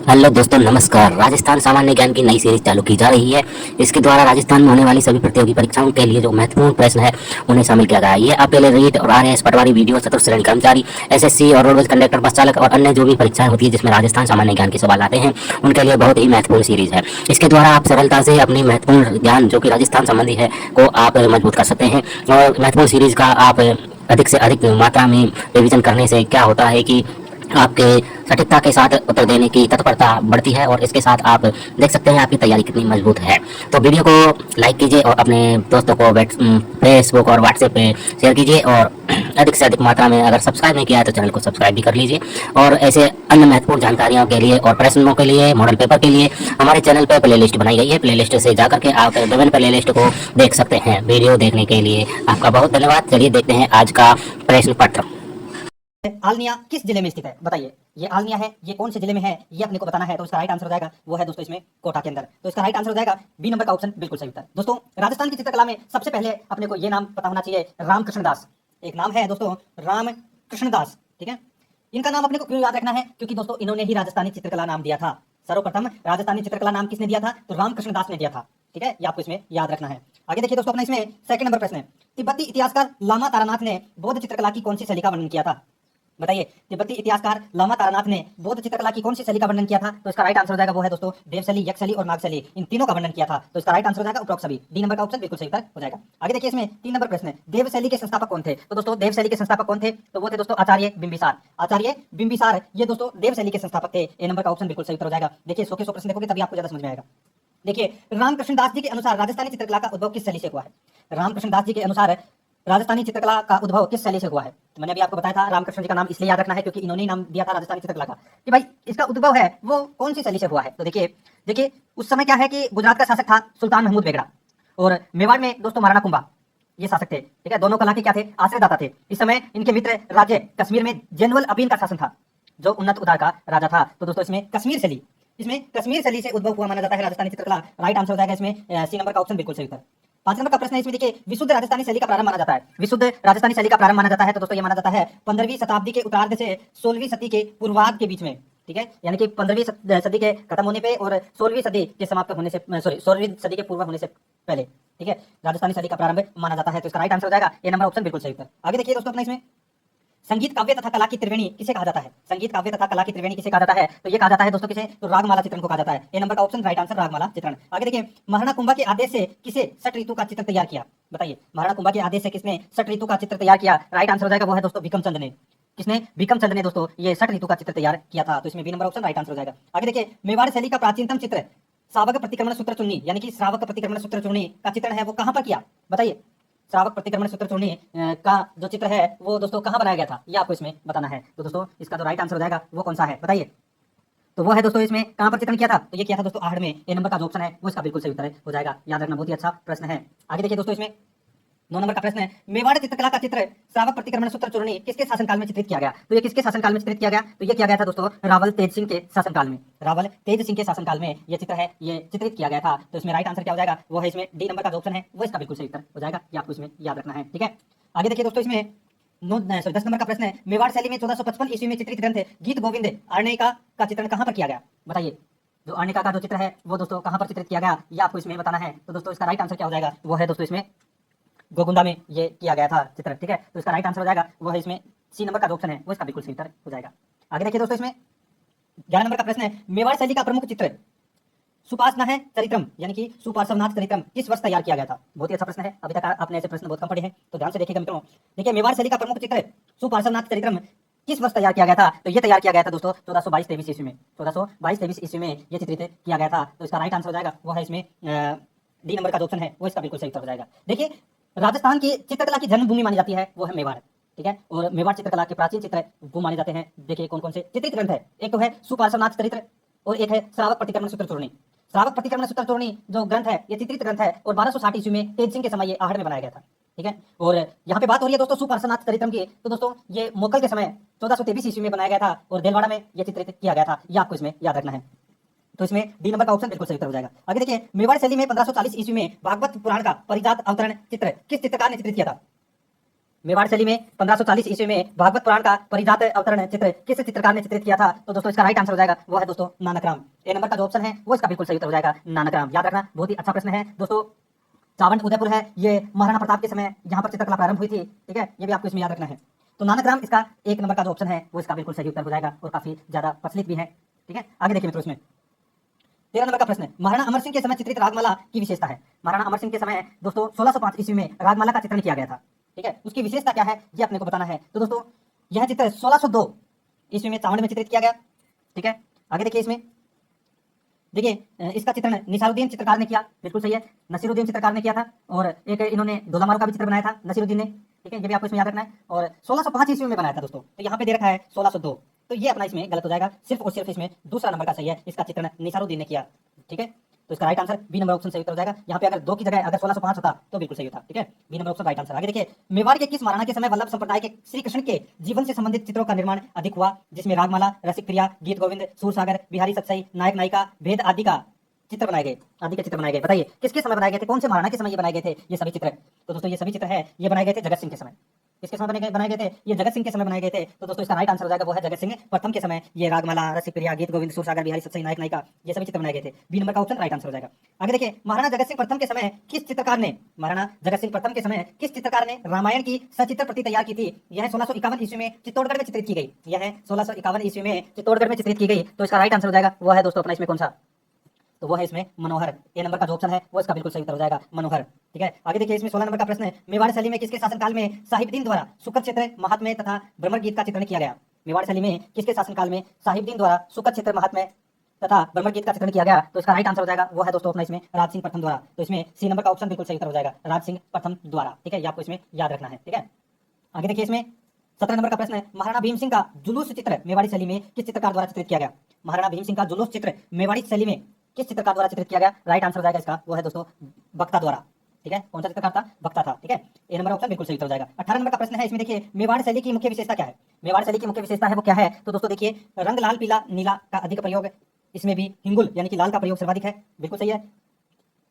Hello दोस्तों, नमस्कार। राजस्थान सामान्य ज्ञान की नई सीरीज चालू की जा रही है। इसके द्वारा राजस्थान में होने वाली सभी प्रतियोगी परीक्षाओं के लिए जो महत्वपूर्ण प्रश्न है उन्हें शामिल किया गया है। ये आपके लिए रीट और आरएएस, पटवारी, वीडियो, चतुर्थ श्रेणी कर्मचारी, एसएससी और रोडवेज कंडक्टर, बस चालक और अन्य जो भी परीक्षाएं होती है जिसमें राजस्थान सामान्य ज्ञान के सवाल आते हैं उनके लिए बहुत ही महत्वपूर्ण सीरीज है। इसके द्वारा आप सरलता से अपनी महत्वपूर्ण ज्ञान जो कि राजस्थान संबंधी है को आप मजबूत कर सकते हैं। और महत्वपूर्ण सीरीज का आप अधिक से अधिक मात्रा में रिविजन करने से क्या होता है कि आपके सटीकता के साथ उत्तर देने की तत्परता बढ़ती है और इसके साथ आप देख सकते हैं आपकी तैयारी कितनी मजबूत है। तो वीडियो को लाइक कीजिए और अपने दोस्तों को फेसबुक और व्हाट्सएप पे शेयर कीजिए और अधिक से अधिक मात्रा में अगर सब्सक्राइब नहीं किया है तो चैनल को सब्सक्राइब भी कर लीजिए। और ऐसे अन्य महत्वपूर्ण जानकारियों के लिए और प्रश्नों के लिए, मॉडल पेपर के लिए हमारे चैनल पर प्ले लिस्ट बनाई गई है। प्ले लिस्ट से जाकर के आप विभिन्न प्ले लिस्ट को देख सकते हैं। वीडियो देखने के लिए आपका बहुत धन्यवाद। चलिए देखते हैं आज का प्रश्न पत्र। आलनिया किस जिले में स्थित है? बताइए। ये आलनिया है, ये कौन से जिले में है ये अपने को बताना है। तो इसका राइट आंसर हो जाएगा वो है दोस्तों इसमें कोटा के अंदर। तो इसका राइट आंसर हो जाएगा बी नंबर का ऑप्शन बिल्कुल सही उत्तर। दोस्तों राजस्थान की चित्रकला में सबसे पहले अपने को ये नाम पता होना चाहिए, रामकृष्ण दास। एक नाम है दोस्तों रामकृष्ण दास, ठीक है। इनका नाम अपने को क्यों याद रखना है? क्योंकि दोस्तों इन्होंने ही राजस्थानी चित्रकला नाम दिया था। सर्वप्रथम राजस्थानी चित्रकला नाम किसने दिया था? तो रामकृष्ण दास ने दिया था, ठीक है। ये आपको इसमें याद रखना है। आगे देखिए दोस्तों, अपना इसमें सेकंड नंबर प्रश्न है, तिब्बती इतिहासकार लामा तारानाथ ने बौद्ध चित्रकला की कौन सी शैली का वर्णन किया था? बताइए। तिब्बती इतिहासकार लामा तारानाथ ने बौद्ध चित्रकला की कौन सी शैली का वर्णन किया था? तो इसका राइट आंसर हो जाएगा वो है दोस्तों देवशैली, यक्षशैली और नागशैली। इन तीनों का वर्णन किया था। तो इसका राइट आंसर हो जाएगा उपरोक्त सभी। डी नंबर का ऑप्शन बिल्कुल सही उत्तर हो जाएगा। आगे देखिए, इसमें 3 नंबर प्रश्न है, देवशैली के संस्थापक कौन थे? तो दोस्तों देवशैली के संस्थापक कौन थे? तो वो थे दोस्तों आचार्य बिंबिसार। आचार्य बिंबिसार ये दोस्तों देवशैली के संस्थापक थे। ए नंबर का ऑप्शन बिल्कुल सही उत्तर हो जाएगा। देखिए 100 के 100 प्रश्न देखोगे तभी आपको ज्यादा समझ में आएगा। देखिए, रामकृष्ण दास जी के अनुसार राजस्थानी चित्रकला का उद्भव किस शैली से हुआ है? रामकृष्ण दास जी के अनुसार राजस्थानी चित्रकला का उद्भव किस शैली से हुआ है? तो मैंने अभी आपको बताया था रामकृष्ण जी का नाम इसलिए याद रखना है क्योंकि इन्होंने ही नाम दिया था राजस्थानी चित्रकला का कि भाई इसका उद्भव है वो कौन सी शैली से हुआ है। तो देखिए देखिए उस समय क्या है कि गुजरात का शासक था सुल्तान महमूद बेगड़ा और मेवाड़ में दोस्तों महाराणा कुंभा ये शासक थे, ठीक है। दोनों कला के क्या थे? आश्रयदाता थे। इस समय इनके मित्र राज्य कश्मीर में जैनुअल अबीन का शासन था जो उन्नत उदार का राजा था। तो दोस्तों इसमें कश्मीर शैली से उद्भव हुआ माना जाता है राजस्थानी चित्रकला। राइट आंसर हो जाएगा इसमें सी नंबर का ऑप्शन बिल्कुल सही उत्तर। 5 नंबर का प्रश्न है, इसमें देखिए विशुद्ध राजस्थानी शैली का प्रारंभ माना जाता है। विशुद्ध राजस्थानी शैली का प्रारंभ माना जाता है तो दोस्तों ये माना जाता है 15वीं शताब्दी के उत्तरार्ध से 16वीं सदी के पूर्वार्ध के बीच में, ठीक है। यानी कि 15वीं सदी के खत्म होने पे और 16वीं सदी के समाप्त होने से, सॉरी 16वीं सदी के पूर्व होने से पहले, ठीक है, राजस्थानी शैली का प्रारंभ माना जाता है। तो इसका राइट आंसर हो जाएगा ए नंबर ऑप्शन बिल्कुल सही उत्तर। आगे देखिए दोस्तों, अपना इसमें संगीत काव्य तथा कला की त्रिवेणी किसे कहा जाता है? संगीत काव्य तथा कला की त्रिवेणी किसे कहा जाता है? तो ये कहा जाता है दोस्तों किसे? तो रागमाला चित्रण को कहा जाता है। ए नंबर का ऑप्शन राइट आंसर रागमाला चित्रण। आगे देखिए, महाराणा कुंभा के आदेश से किसे षट ऋतु का चित्र तैयार किया? बताइए। महाराणा कुंभा के आदेश से किसने षट ऋतु का चित्र तैयार किया? राइट आंसर हो जाएगा वो है दोस्तों भीकमचंद ने। किसने? भीकमचंद ने दोस्तों ये षट ऋतु का चित्र तैयार किया था। तो इसमें B number option right answer हो जाएगा। आगे देखिए, मेवाड़ शैली का प्राचीनतम चित्र श्रावक प्रतिक्रमण सूत्र चूर्णी यानी कि श्रावक प्रतिक्रमण सूत्र चूर्णी का चित्रण है वो कहां पर किया? बताइए। श्रावक प्रतिक्रमण सूत्र चूर्णी का जो चित्र है वो दोस्तों कहां बनाया गया था ये आपको इसमें बताना है। तो दोस्तों इसका जो राइट आंसर हो जाएगा वो कौन सा है? बताइए। तो वो है दोस्तों इसमें कहां पर चित्रण किया था? तो ये किया था दोस्तों आहड़ में। ए नंबर का जो ऑप्शन है वो इसका बिल्कुल सही उत्तर हो जाएगा। याद रखना, बहुत ही अच्छा प्रश्न है। आगे देखिए दोस्तों, इसमें 9 नंबर का प्रश्न है, मेवाड़ चित्रकला का चित्र श्रावक प्रतिक्रमण सूत्र चूर्णी किसके शासनकाल में चित्रित किया गया? तो ये किसके शासनकाल में चित्रित किया गया? तो ये किया गया था दोस्तों रावल तेज सिंह के शासनकाल में। रावल तेज सिंह के शासनकाल में ये चित्र है ये चित्रित किया गया था। तो इसमें राइट आंसर क्या हो जाएगा? वो है इसमें डी नंबर का जो ऑप्शन है वो इसका बिल्कुल सही उत्तर हो जाएगा। ये आपको इसमें याद रखना है, ठीक है। आगे देखिए दोस्तों, इसमें 10 नंबर का प्रश्न है, मेवाड़ शैली में 1455 ईस्वी में चित्रित ग्रंथ गीत गोविंद आर्णिका का चित्रण कहां पर किया गया? बताइए। जो आर्णिका का जो चित्र है वो दोस्तों कहां पर चित्रित किया गया ये आपको इसमें बताना है। तो दोस्तों इसका राइट आंसर क्या हो जाएगा? वो है दोस्तों इसमें गोगुंदा में ये किया गया था चित्र, ठीक है। तो इसका राइट आंसर हो जाएगा वो है इसमें सी नंबर का जो ऑप्शन है वो इसका बिल्कुल सही उत्तर हो जाएगा। आगे देखिए दोस्तों, इसमें 11 नंबर का प्रश्न है, मेवाड़ शैली का प्रमुख चित्र सुपार्श्वनाथ चरित्रम यानी कि सुपार्श्वनाथ चरित्रम किस वर्ष तैयार किया गया था? बहुत ही अच्छा प्रश्न है। अभी तक आपने ऐसे प्रश्न बहुत कम पढ़े हैं तो ध्यान से देखिएगा मित्रों। देखिए, मेवाड़ शैली का प्रमुख चित्र सुपार्श्वनाथ चरित्रम किस वर्ष तैयार किया गया था? तो ये तैयार किया गया था दोस्तों 1422-23 ईस्वी में। 1422-23 ईस्वी में ये चित्रित किया गया था। तो इसका राइट आंसर हो जाएगा वो है इसमें डी नंबर का जो ऑप्शन है वो इसका बिल्कुल सही उत्तर हो जाएगा। देखिए, राजस्थान की चित्रकला की जन्मभूमि मानी जाती है वो है मेवाड़, ठीक है। और मेवाड़ चित्रकला के प्राचीन चित्र वो माने जाते हैं। देखिए कौन कौन से चित्रित ग्रंथ है, एक तो है सुपार्श्वनाथ चरित्र और एक है श्रावक प्रतिक्रमण सूत्र चूर्णी। श्रावक प्रतिक्रमण सूत्र चूर्णी जो ग्रंथ है ये चित्रित ग्रंथ है और 1260 ईस्वी में तेज सिंह के समय ये आहड़ में बनाया गया था, ठीक है। और यहाँ पे बात हो रही है दोस्तों सुपार्श्वनाथ चरित्रम की, तो दोस्तों ये मोकल के समय 1423 ईस्वी में बनाया गया था और देलवाड़ा में ये चित्रित किया गया था। ये आपको इसमें याद रखना है। तो इसमें डी नंबर का ऑप्शन बिल्कुल सही उत्तर हो जाएगा। आगे देखिए, मेवाड़ शैली में 1540 ईस्वी में भागवत पुराण का परिजात अवतरण चित्र किस चित्रकार ने चित्रित किया था? मेवाड़ शैली में 1540 ईस्वी में भागवत पुराण का परिजात अवतरण चित्र किस चित्रकार ने चित्रित किया था? तो दोस्तों इसका राइट आंसर हो जाएगा वो है दोस्तों नानक राम। ए नंबर का जो ऑप्शन है वो इसका बिल्कुल सही उत्तर हो जाएगा नानक राम। याद रखना, बहुत ही अच्छा प्रश्न है दोस्तों। चावंत उदयपुर है, ये महाराणा प्रताप के समय यहाँ पर चित्रकला प्रारंभ हुई थी। ठीक है, ये भी आपको इसमें याद रखना है। तो नानक राम इसका एक नंबर का जो ऑप्शन है वो इसका बिल्कुल सही उत्तर हो जाएगा और काफी ज्यादा प्रचलित भी है। ठीक है, आगे देखिए मित्रों, इसमें 13 नंबर का प्रश्न है, महाराणा अमर सिंह के समय चित्रित रागमाला की विशेषता है। महाराणा अमर सिंह के समय दोस्तों 1605 ईस्वी में रागमाला का चित्रण किया गया था। ठीक है, उसकी विशेषता क्या है ये अपने को बताना है। तो दोस्तों यह चित्र 1602 ईस्वी में चावंड में चित्रित किया गया। ठीक है, आगे देखिए, इसमें देखिए इसका चित्रण निसारुद्दीन चित्रकार ने किया, बिल्कुल सही है, नसीरुद्दीन चित्रकार ने किया था। और एक इन्होंने ढोलामारू का भी चित्र बनाया था नसीरुद्दीन ने। ठीक है, ये भी आपको इसमें याद रखना है। और 1605 ईस्वी में बनाया था दोस्तों, तो यहाँ पे दे रखा है 1602, तो ये अपना इसमें गलत हो जाएगा। सिर्फ और सिर्फ इसमें दूसरा नंबर का सही है, इसका चित्रण निसारुद्दीन ने किया। ठीक है, तो इसका right answer B number option सही उत्तर हो जाएगा। यहाँ पे अगर 2 की जगह अगर 1605 होता तो बिल्कुल सही होता। ठीक है, B number option right answer. आगे देखिए, मेवाड़ के किस महाराणा के समय वल्लभ संप्रदाय के श्री कृष्ण के जीवन से संबंधित चित्रों का निर्माण अधिक हुआ, जिसमें रागमाला, रसिक प्रिया, गीत गोविंद, सूरसागर, बिहारी सतसई, नायक नायिका, भेद आदि का चित्र बनाए गए, आदि के चित्र बनाए गए? बताइए किसके समय बनाए गए थे, कौन से महाराणा के समय ये बनाए गए थे ये सभी चित्र? तो दोस्तों ये सभी चित्र है ये बनाए गए थे जगत सिंह के समय। किसके समय बनाए गए थे? ये जगत सिंह के समय बनाए गए थे। तो दोस्तों इसका राइट आंसर हो जाएगा वो है जगत सिंह प्रथम के समय ये रागमाला, रसिक प्रिया, गीत गोविंद, सूरसागर, बिहारी सतसई, नायक नायिका, ये सभी चित्र बनाए गए थे। बी नंबर का ऑप्शन राइट आंसर हो जाएगा। आगे देखिए, महाराणा जगत सिंह प्रथम के समय किस चित्रकार ने, महाराणा जगत सिंह प्रथम के समय किस चित्रकार ने रामायण की सचित्र प्रति तैयार की थी? यह 1651 ईस्वी में चित्तौड़गढ़ में चित्रित की गई। यह 1651 ईस्वी में चित्तौड़गढ़ में चित्रित की गई। तो इसका राइट आंसर हो जाएगा वो है दोस्तों अपना इसमें कौन सा? तो वो है इसमें मनोहर। ए नंबर का जो ऑप्शन है वो इसका बिल्कुल सही उत्तर हो जाएगा मनोहर। ठीक है, आगे देखिए, इसमें 16 नंबर का प्रश्न है, मेवाड़ शैली में किसके शासनकाल में साहिबदीन द्वारा सुखद क्षेत्र, महात्म्य तथा भ्रमर गीत का चित्रण किया गया? मेवाड़ शैली में किसके शासनकाल में साहिबदीन द्वारा सुखद क्षेत्र, महात्म्य तथा भ्रमर गीत का चित्रण किया गया? तो इसका राइट आंसर हो जाएगा वो है दोस्तों अपना इसमें राज सिंह प्रथम द्वारा। तो इसमें सी नंबर का ऑप्शन बिल्कुल सही उत्तर हो जाएगा राज सिंह प्रथम द्वारा। ठीक है, ये आपको इसमें याद रखना है। ठीक है, आगे देखिए, इसमें 17 नंबर का प्रश्न है, महाराणा भीम सिंह का जुलूस चित्र मेवाड़ी शैली में किस चित्रकार द्वारा चित्रित किया गया? महाराणा भीम सिंह का जुलूस चित्र मेवाड़ी शैली में किस चित्रकार द्वारा चित्रित किया गया? राइट आंसर हो जाएगा इसका वो है दोस्तों बख्ता द्वारा। ठीक है, कौन सा चित्रकार था? बख्ता था। ठीक है, ए नंबर ऑप्शन बिल्कुल सही उत्तर हो जाएगा। 18 नंबर का प्रश्न है, इसमें देखिए मेवाड़ शैली की मुख्य विशेषता क्या है? मेवाड़ शैली की मुख्य विशेषता है वो क्या है? तो दोस्तों देखिए, रंग लाल, पीला, नीला का अधिक प्रयोग, इसमें भी हिंगुल यानी कि लाल का प्रयोग सर्वाधिक है, बिल्कुल सही है।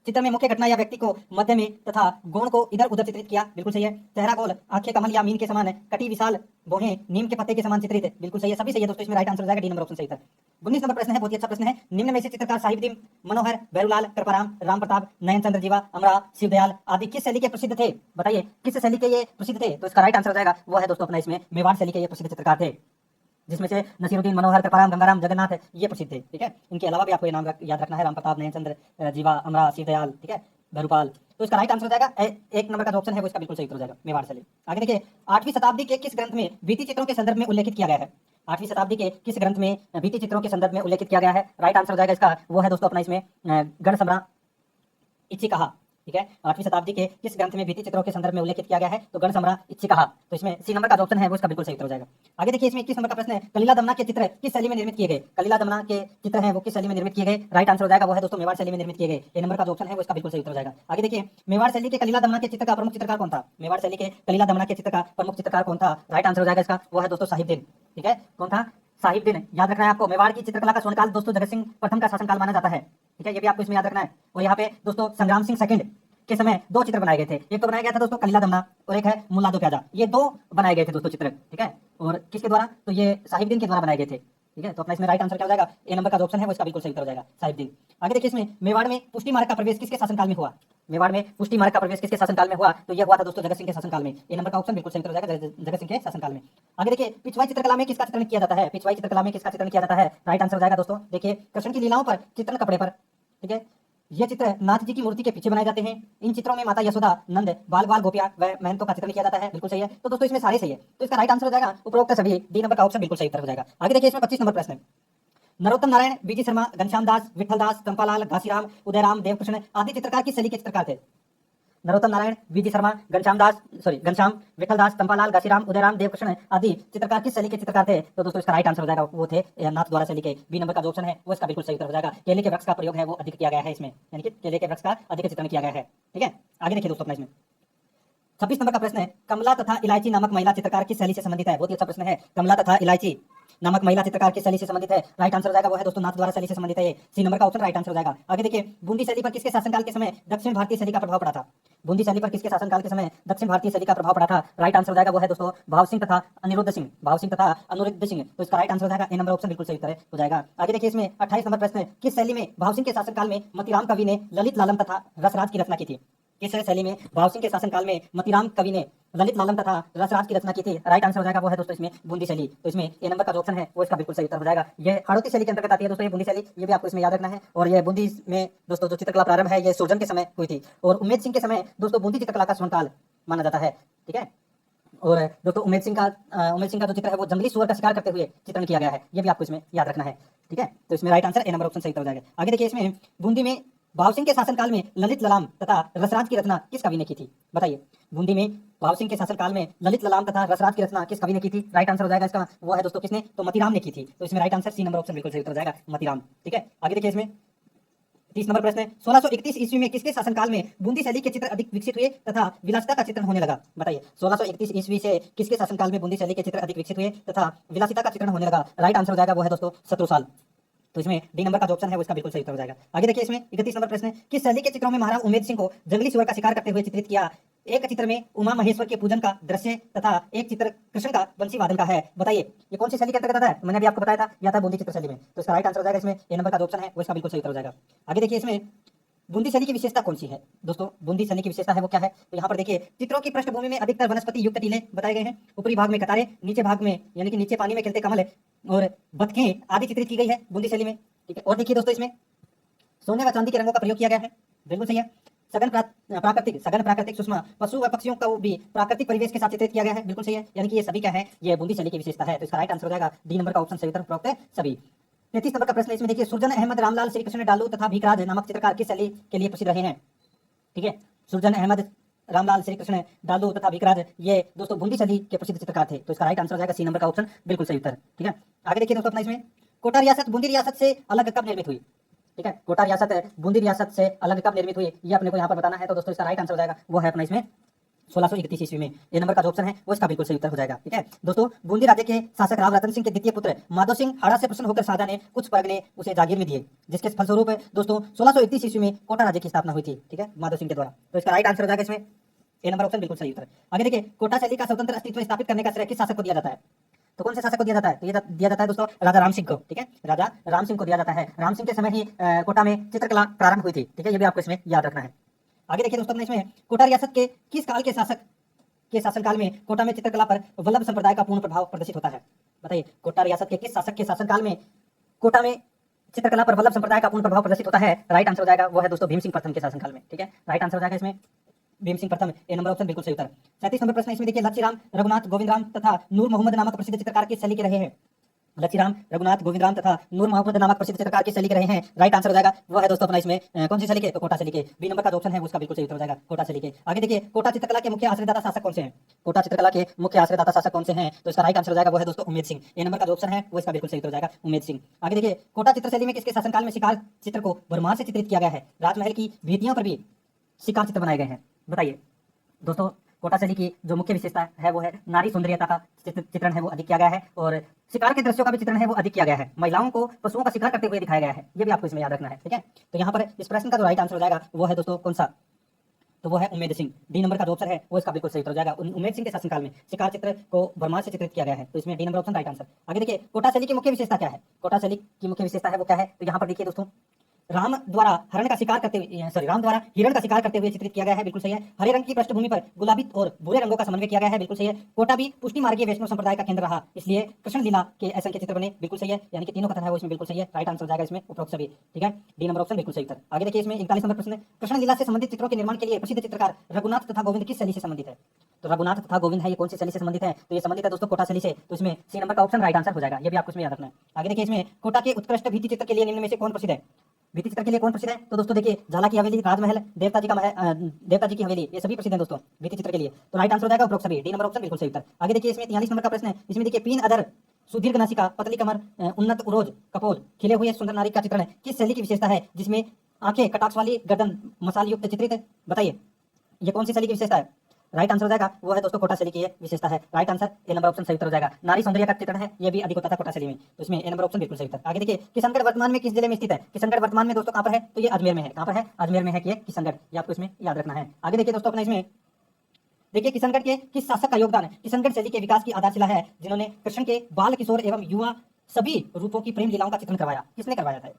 चित्र में मुख्य घटना या व्यक्ति को मध्य में तथा गौण को इधर उधर चित्रित किया, बिल्कुल सही है। चेहरा गोल, आंखें कमल या मीन के समान, कटी विशाल, भौहें नीम के पत्ते के समान चित्रित, बिल्कुल सही है। सभी सही है दोस्तों, इसमें राइट आंसर हो जाएगा डी नंबर ऑप्शन सही था। 19 नंबर प्रश्न है, बहुत ही अच्छा प्रश्न है, निम्न में से चित्रकार साहिबदीन, मनोहर, भैरूलाल, कृपाराम, राम प्रताप, नयन चंद्र जीवा, अमरा, शिवदयाल आदि किस शैली के प्रसिद्ध थे? बताइए किस शैली के ये प्रसिद्ध थे? तो इसका राइट आंसर हो जाएगा वो है दोस्तों अपना इसमें मेवाड़ शैली के ये प्रसिद्ध चित्रकार थे, जिसमें से नसीरुद्दीन, मनोहर, कृपाराम, गंगाराम, जगन्नाथ ये प्रसिद्ध थे। ठीक है, इनके अलावा भी आपको ये नाम याद रखना है, राम प्रताप, नयन चंद्र जीवा, अमरा, शिवदयाल, ठीक है, भरूपाल। तो इसका राइट आंसर हो जाएगा एक नंबर का जो ऑप्शन है वो इसका बिल्कुल सही उत्तर हो जाएगा मेवाड़ शैली। आगे देखिए, 8वीं शताब्दी के किस ग्रंथ में भित्ति चित्रों के संदर्भ में उल्लेखित किया गया है? 8वीं शताब्दी के किस ग्रंथ में भित्ति चित्रों के संदर्भ में उल्लेखित किया गया है? राइट आंसर हो जाएगा इसका वो है दोस्तों अपना इसमें गण सम्राट इच्छिकहा। ठीक है, 8वीं शताब्दी के किस ग्रंथ में भित्ति चित्रों के संदर्भ में उल्लेखित किया गया है? तो गण सम्राट इच्छिकहा। तो इसमें सी नंबर का जो ऑप्शन है वो इसका बिल्कुल सही उत्तर हो जाएगा। आगे देखिए, इसमें 21 नंबर का प्रश्न है, कलीला दमना के चित्र किस शैली में निर्मित किए गए? कलीला दमना के चित्र हैं वो किस शैली में निर्मित किए गए? राइट आंसर हो जाएगा वो है दोस्तों मेवाड़ शैली में निर्मित किए गए। ए नंबर का जो ऑप्शन है वो इसका बिल्कुल सही उत्तर हो जाएगा। आगे देखिए, मेवाड़ शैली के कलीला दमना के चित्र का प्रमुख चित्रकार कौन था? मेवाड़ शैली के कलीला दमना के चित्र का प्रमुख चित्रकार कौन था? राइट आंसर हो जाएगा इसका वो है दोस्तों साहिबदीन। ठीक है, कौन था? साहिबदीन। याद रखना है आपको, मेवाड़ की चित्रकला का स्वर्णकाल दोस्तों जगत सिंह प्रथम का शासनकाल माना जाता है। ठीक है, ये भी आपको इसमें याद रखना है। और यहाँ पे दोस्तों संग्राम सिंह सेकंड के समय 2 चित्र बनाए गए थे, एक तो बनाया गया था दोस्तों कलीला दमना और एक है मुल्ला दो प्याजा, ये 2 बनाए गए थे दोस्तों चित्र। ठीक है, और किसके द्वारा? तो ये साहिबदीन के द्वारा बनाए गए थे। ठीक है, तो अपना इसमें राइट आंसर क्या हो जाएगा? ए नंबर का जो ऑप्शन है वो इसका बिल्कुल सही उत्तर हो जाएगा साहिबदीन। आगे देखिए, इसमें मेवाड़ में पुष्टि मार्ग का प्रवेश किसके शासनकाल में हुआ? मेवाड़ में पुष्टि मार्ग का प्रवेश किसके शासनकाल में हुआ? तो ये हुआ था दोस्तों जगत सिंह के शासनकाल में। ए नंबर का ऑप्शन बिल्कुल सही उत्तर हो जाएगा जगत सिंह के शासनकाल में। आगे देखिए, पिछवाई चित्रकला में किसका चित्रण किया जाता है? पिछवाई चित्रकला में किसका चित्रण किया जाता है? राइट आंसर हो जाएगा दोस्तों, देखिए कृष्ण की लीलाओं पर चित्रण कपड़े पर। ठीक है, ये चित्र नाथ जी की मूर्ति के पीछे बनाए जाते हैं। इन चित्रों में माता यशोदा, नंद, बाल बाल गोपिया व महंतों का चित्रण किया जाता है, बिल्कुल सही है। तो दोस्तों इसमें सारे सही है, तो इसका राइट आंसर हो जाएगा उपरोक्त सभी, डी नंबर का ऑप्शन बिल्कुल सही उत्तर हो जाएगा। आगे देखिए, इसमें 25 नंबर प्रश्न है, नरोत्तम नारायण, बीजी शर्मा, घनश्याम दास, विठल दास, चंपालाल, घासीराम, उदयराम, देवकृष्ण आदि चित्रकार किस शैली के चित्रकार थे? नरोत्तम नारायण, बीजी शर्मा, घनश्याम, विठल दास, चंपालाल, घासीराम, उदयराम, देवकृष्ण आदि चित्रकार किस शैली के चित्रकार थे? तो दोस्तों इसका राइट आंसर हो जाएगा वो थे नाथ द्वारा शैली के। बी नंबर का जो ऑप्शन है वो इसका बिल्कुल सही उत्तर हो जाएगा। केले के वृक्ष का प्रयोग है वो अधिक किया गया है इसमें, यानी कि केले के वृक्ष का अधिक चित्रण किया गया है। ठीक है, आगे देखिए दोस्तों अपना इसमें 26 नंबर का प्रश्न है, कमला तथा इलायची नामक महिला चित्रकार किस शैली से संबंधित है? बहुत ही अच्छा प्रश्न है, कमला तथा इलायची नामक महिला चित्रकार किस शैली से संबंधित है? राइट आंसर हो जाएगा वो है दोस्तों नाथद्वारा शैली से संबंधित है। ये सी नंबर का ऑप्शन राइट आंसर हो जाएगा। आगे देखिए, बूंदी शैली पर किसके शासनकाल के समय दक्षिण भारतीय शैली का प्रभाव पड़ा था? बूंदी शैली पर किसके शासनकाल के समय दक्षिण भारतीय शैली का प्रभाव पड़ा था? राइट आंसर हो जाएगा वो है दोस्तों भाव सिंह तथा अनिरुद्ध सिंह, भाव सिंह तथा अनिरुद्ध सिंह। तो इसका राइट आंसर हो जाएगा ए नंबर ऑप्शन बिल्कुल सही उत्तर हो जाएगा। आगे देखिए, इसमें 28 नंबर प्रश्न है, किस शैली में भाव सिंह के शासनकाल में मतीराम कवि ने ललित लालम तथा रसराज की रचना की थी? किस शैली में भाव सिंह के शासनकाल में मतीराम कवि ने ललित लालम तथा रसराज की रचना की थी? राइट आंसर हो जाएगा वो है दोस्तों इसमें बूंदी शैली। तो इसमें ए नंबर का जो ऑप्शन है वो इसका बिल्कुल सही उत्तर हो जाएगा। ये हाड़ौती शैली के अंतर्गत आती है दोस्तों, ये बूंदी शैली, ये भी आपको इसमें याद रखना है। और ये बूंदी में दोस्तों जो चित्रकला प्रारंभ है ये सुरजन के समय हुई थी, और उम्मेद सिंह के समय दोस्तों बूंदी चित्रकला का स्वर्णकाल माना जाता है। ठीक है, और दोस्तों उम्मेद सिंह का जो चित्र है वो जंगली सुअर का शिकार करते हुए चित्रण किया गया है, ये भी आपको इसमें याद रखना है। ठीक है, तो इसमें right answer A number option सही उत्तर हो जाएगा। आगे देखिए, इसमें बूंदी में भाव सिंह के शासनकाल में ललित ललाम तथा रसराज की रचना किस कवि ने की थी? बताइए, बूंदी में भाव सिंह के शासनकाल में ललित ललाम तथा रसराज की रचना किस कवि ने की थी? राइट आंसर हो जाएगा इसका वो है दोस्तों किसने? तो मतीराम ने की थी। तो इसमें right answer C number option बिल्कुल सही उत्तर हो जाएगा, मतीराम। ठीक है, आगे देखिए, इसमें 30 नंबर प्रश्न है, 1631 ईस्वी में किसके शासनकाल में बूंदी शैली के चित्र अधिक विकसित हुए तथा विलासिता का चित्रण होने लगा? बताइए, 1631 ईस्वी से किसके शासनकाल में बूंदी शैली के चित्र अधिक विकसित हुए तथा विलासिता का चित्रण होने लगा? राइट आंसर हो जाएगा वो है दोस्तों शत्रुसाल। तो इसमें डी नंबर का जो ऑप्शन है वो इसका बिल्कुल सही उत्तर हो जाएगा। आगे देखिए, इसमें 31 नंबर प्रश्न है, किस शैली के चित्रों में महाराज उम्मेद सिंह को जंगली सुअर का शिकार करते हुए चित्रित किया? एक चित्र में उमा महेश्वर के पूजन का दृश्य तथा एक चित्र कृष्ण का बंसी वादन का है। बताइए, ये कौन सी शैली के अंतर्गत आता है? मैंने अभी आपको बताया था, या था बूंदी चित्र शैली में। तो इसका राइट आंसर हो जाएगा इसमें ए नंबर का जो ऑप्शन है वो इसका बिल्कुल सही उत्तर हो जाएगा। आगे देखिए, इसमें बूंदी शैली की विशेषता कौन सी है? दोस्तों बूंदी शैली की विशेषता है वो क्या है? तो यहाँ पर देखिए, चित्रों की पृष्ठभूमि में अधिकतर वनस्पति युक्त टीले बताए गए हैं, ऊपरी भाग में कतारें, नीचे भाग में यानी कि नीचे पानी में खिलते कमल और बतखें आदि चित्रित की गई है बूंदी शैली में। ठीक है, और देखिए दोस्तों, इसमें सोने व चांदी के रंगों का प्रयोग किया गया है, बिल्कुल सही है। सघन प्राकृतिक सूक्ष्म पशु व पक्षियों को भी प्राकृतिक परिवेश के साथ चित्रित किया गया है, बिल्कुल सही है। यानी कि ये सभी क्या है? ये बूंदी शैली की विशेषता है। तो इसका राइट आंसर हो जाएगा डी नंबर का ऑप्शन सही उत्तर उपरोक्त है सभी। 33 नंबर का प्रश्न है, इसमें देखिए, सुरजन अहमद रामलाल श्री कृष्ण डालू तथा भीखराज नामक चित्रकार किस शैली के लिए प्रसिद्ध रहे हैं? ठीक है, सुरजन अहमद रामलाल श्री कृष्ण डालू तथा भीखराज ये दोस्तों बूंदी शैली के प्रसिद्ध चित्रकार थे। तो इसका राइट आंसर हो जाएगा सी नंबर का ऑप्शन बिल्कुल सही उत्तर। ठीक है, आगे देखिए दोस्तों, अपना इसमें कोटा रियासत बूंदी रियासत से अलग कब निर्मित हुई? ठीक है, कोटा रियासत बूंदी रियासत से अलग कब निर्मित हुई, ये अपने को यहाँ पर बताना है। तो दोस्तों इसका राइट आंसर हो जाएगा वो है अपना इसमें 1631 ईस्वी में। ये नंबर का जो ऑप्शन है वो इसका बिल्कुल सही उत्तर हो जाएगा। ठीक है दोस्तों, बूंदी राज्य के शासक राव रतन सिंह के द्वितीय पुत्र माधव सिंह हाड़ा से प्रसन्न होकर शाहजहां ने कुछ परगने उसे जागीर में दिए, जिसके फलस्वरूप दोस्तों 1631 ईस्वी में कोटा राज्य की स्थापना हुई थी। ठीक है, माधव सिंह के द्वारा। तो इसका राइट आंसर हो जाएगा इसमें ए नंबर ऑप्शन बिल्कुल सही उत्तर। आगे देखिए, कोटा शैली का स्वतंत्र अस्तित्व स्थापित करने का श्रेय किस शासक को दिया जाता है? तो कौन से शासक को दिया जाता है? तो ये दिया जाता है दोस्तों राजा राम सिंह को। ठीक है, राजा राम सिंह को दिया जाता है। राम सिंह के समय ही कोटा में चित्रकला प्रारंभ हुई थी। ठीक है, ये भी आपको इसमें याद रखना है। आगे देखिए दोस्तों, अपने इसमें कोटा रियासत के किस काल के शासक के शासनकाल में कोटा में चित्रकला पर वल्लभ संप्रदाय का पूर्ण प्रभाव प्रदर्शित होता है? बताइए, कोटा रियासत के किस शासक के शासनकाल में कोटा में चित्रकला पर वल्लभ संप्रदाय का पूर्ण प्रभाव प्रदर्शित होता है? राइट आंसर हो जाएगा वो है दोस्तों भीम सिंह प्रथम के शासनकाल में। ठीक है, राइट आंसर हो जाएगा इसमें भीम सिंह प्रथम। ए नंबर ऑप्शन बिल्कुल सही उत्तर। 37 नंबर प्रश्न इसमें देखिए, लच्छीराम रघुनाथ गोविंदराम तथा नूर मोहम्मद नामक प्रसिद्ध चित्रकार किस शैली के रहे हैं? लच्छीराम रघुनाथ गोविंदराम तथा नूर मोहम्मद नामक प्रसिद्ध चित्रकार किस शैली के रहे हैं? राइट आंसर हो जाएगा वो है दोस्तों अपना इसमें कौन सी शैली के? तो कोटा शैली के। बी नंबर का जो ऑप्शन है उसका बिल्कुल सही उत्तर हो जाएगा, कोटा शैली के। आगे देखिए, कोटा चित्रकला के मुख्य आश्रयदाता शासक कौन से हैं? कोटा चित्रकला के मुख्य आश्रयदाता शासक कौन से हैं? तो इसका राइट आंसर हो जाएगा वो है दोस्तों उम्मेद सिंह। ए नंबर का जो ऑप्शन है वो इसका बिल्कुल सही उत्तर हो जाएगा, उम्मेद सिंह। आगे देखिए, कोटा चित्र शैली में किसके शासनकाल में शिकार चित्र को भरमार से चित्रित किया गया है? राजमहल की भित्तियों पर भी शिकार चित्र बनाए गए हैं। बताइए दोस्तों, कोटा शैली की जो मुख्य विशेषता है वो है नारी सौंदर्यता का चित्रण है वो अधिक किया गया है, और शिकार के दृश्यों का भी चित्रण है वो अधिक किया गया है। महिलाओं को पशुओं का शिकार करते हुए दिखाया गया है, ये भी आपको इसमें याद रखना है। ठीक है, तो यहाँ पर इस प्रश्न का जो राइट आंसर हो जाएगा वो है दोस्तों कौन सा? तो वो है उम्मेद सिंह। डी नंबर का जो ऑप्शन है वो इसका बिल्कुल सही उत्तर हो जाएगा। उम्मेद सिंह के शासनकाल में शिकार चित्र को भरमार से चित्रित किया गया है। तो इसमें D number option right answer. आगे देखिए, कोटा शैली की मुख्य विशेषता क्या है? कोटा शैली की मुख्य विशेषता है वो क्या है? तो यहाँ पर देखिए दोस्तों, राम द्वारा हिरण का शिकार करते हुए चित्रित किया गया है, बिल्कुल सही है। हरे रंग की पृष्ठभूमि पर गुलाबी और भूरे रंगों का समन्वय किया गया है, बिल्कुल सही है। कोटा भी पुष्टि मार्गीय वैष्णव संप्रदाय का केंद्र रहा, इसलिए कृष्ण लीला के असंख्य चित्र बने, बिल्कुल सही है। यानी कि तीनों कथन है वो इसमें बिल्कुल सही है। राइट आंसर हो जाएगा इसमें उपरोक्त सभी। ठीक है, डी नंबर ऑप्शन बिल्कुल सही उत्तर। आगे देखिए, इसमें 41 नंबर प्रश्न, कृष्ण लीला से संबंधित चित्रों के निर्माण के लिए प्रसिद्ध चित्रकार रघुनाथ तथा गोविंद किस शैली से संबंधित है? तो रघुनाथ तथा गोविंद है ये कौन सी शैली से संबंधित है? तो ये संबंधित है दोस्तों कोटा शैली से। तो इसमें सी नंबर का ऑप्शन राइट आंसर हो जाएगा, ये भी आपको इसमें याद रखना है। आगे देखिए, इसमें कोटा के उत्कृष्ट भित्ति चित्र के लिए निम्न में से कौन प्रसिद्ध है? भित्ति चित्र के लिए कौन प्रसिद्ध है? तो दोस्तों देखिए, झाला की हवेली, राजमहल, देवता जी की हवेली, ये सभी प्रसिद्ध हैं दोस्तों भित्ति चित्र के लिए। तो राइट आंसर हो जाएगा उपरोक्त सभी। डी नंबर ऑप्शन बिल्कुल सही उत्तर। आगे देखिए, इसमें 43 नंबर का प्रश्न है, इसमें देखिए, पीन अदर, सुदीर्घ नासिका, पतली कमर, उन्नत उरोज, कपोल, खिले हुए सुंदर नारी का चित्रण है किस शैली की विशेषता है? जिसमें आंखें, कटाक्ष वाली गर्दन, मसाल युक्त चित्रित। बताइए ये कौन सी शैली की विशेषता है? राइट आंसर हो जाएगा वो है दोस्तों कोटा शैली की ये विशेषता है। Right answer A number option सही उत्तर हो जाएगा। नारी सौंदर्य का चित्रण है, ये भी अधिक होता था कोटा शैली में, तो इसमें ए नंबर ऑप्शन बिल्कुल सही उत्तर। आगे देखिए किशनगढ़ वर्तमान में किस जिले में स्थित है? किशनगढ़ वर्तमान में दोस्तों कहाँ पर है? तो ये अजमेर में है। कहाँ पर है? अजमेर में है कि ये किशनगढ़, ये आपको इसमें याद रखना है। आगे देखिए दोस्तों अपना इसमें देखिए किशनगढ़ के किस शासक का योगदान है? किशनगढ़ शैली के विकास की आधारशिला है जिन्होंने कृष्ण के बाल किशोर एवं युवा सभी रूपों की प्रेम लीलाओं का चित्रण करवाया। किसने करवाया था?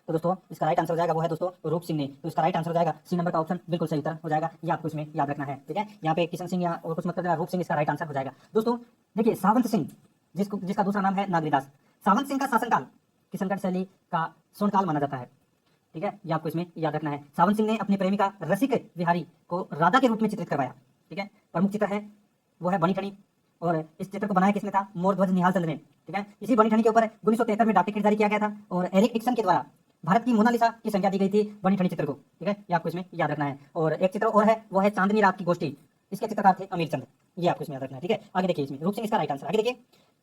तो दोस्तों इसका राइट आंसर हो जाएगा वो है दोस्तों रूप सिंह ने। तो इसका राइट आंसर हो जाएगा सी नंबर का ऑप्शन बिल्कुल सही उत्तर हो जाएगा। ये आपको इसमें याद रखना है, ठीक है। यहाँ पे किशन सिंह या और कुछ मतलब रूप सिंह इसका राइट आंसर हो जाएगा। दोस्तों देखिए सावंत सिंह जिसका दूसरा नाम है नागरीदास, सावंत सिंह का शासनकाल किशनगढ़ शैली का स्वर्णकाल माना जाता है, ठीक है। ये आपको इसमें याद रखना है। सावंत सिंह ने अपनी प्रेमिका रसिक बिहारी को राधा के रूप में चित्रित करवाया, ठीक है। प्रमुख चित्र है वो है बनी ठनी, और इस चित्र को बनाया किसने था? मोरध्वज निहाल चंद्र ने, ठीक है। इसी बनी ठनी के ऊपर 1973 में डाक टिकट जारी किया गया था और एरिक डिक्सन के द्वारा भारत की मोनालिसा की संज्ञा दी गई थी बनी ठनी चित्र को, ठीक है। ये आपको इसमें याद रखना है। और एक चित्र और है वो है चांदनी रात की गोष्ठी, इसके चित्रकार थे अमीर चंद, ये आपको इसमें याद रखना है, ठीक है। आगे देखिए इसमें रूप सिंह इसका राइट आंसर। आगे देखिए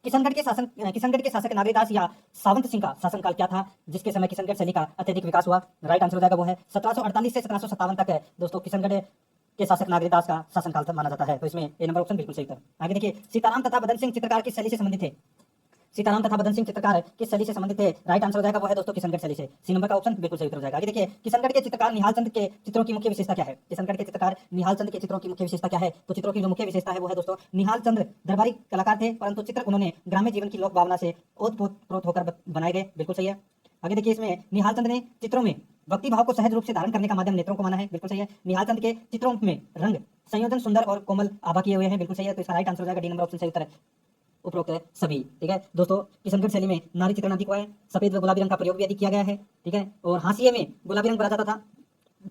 किशनगढ़ के शासक नागरीदास या सावंत सिंह का शासनकाल क्या था जिसके समय किशनगढ़ शैली का अत्यधिक विकास हुआ? राइट आंसर हो जाएगा वो है 1748 से 1757 तक है दोस्तों किशनगढ़ के शासक नागरीदास का शासनकाल माना जाता है। तो इसमें ए नंबर ऑप्शन बिल्कुल सही उत्तर। आगे देखिए सीताराम तथा बदन सिंह चित्रकार किस शैली से संबंधित थे? सीताराम तथा बदन सिंह चित्रकार किस शैली से संबंधित थे? राइट आंसर हो जाएगा वो है दोस्तों किशनगढ़ शैली से। सी नंबर का ऑप्शन बिल्कुल सही उत्तर हो जाएगा। आगे देखिए किशनगढ़ के चित्रकार निहाल चंद के चित्रों की मुख्य विशेषता क्या है? किशनगढ़ के चित्रकार निहाल चंद के चित्रों की मुख्य विशेषता क्या है? तो चित्रों की जो मुख्य विशेषता है वो है दोस्तों निहाल चंद दरबारी कलाकार थे, परंतु चित्र उन्होंने ग्राम्य जीवन की लोक भावना से ओतप्रोत होकर बनाए गए, बिल्कुल सही है। आगे देखिए इसमें निहाल चंद ने चित्रों में भक्ति भाव को सहज रूप से धारण करने का माध्यम नेत्रों को माना है, बिल्कुल सही है। निहाल चंद के चित्रों में रंग संयोजन सुंदर और कोमल आभा किए हुए हैं, बिल्कुल सही है। तो इसका राइट आंसर हो जाएगा डी नंबर ऑप्शन सही उत्तर है। उपरोक्त है सभी, ठीक है। दोस्तों किशनगढ़ शैली में नारी चित्रण अधिक हुआ है, सफेद व गुलाबी रंग का प्रयोग भी अधिक किया गया है, ठीक है। और हाशिए में गुलाबी रंग भरा जाता था,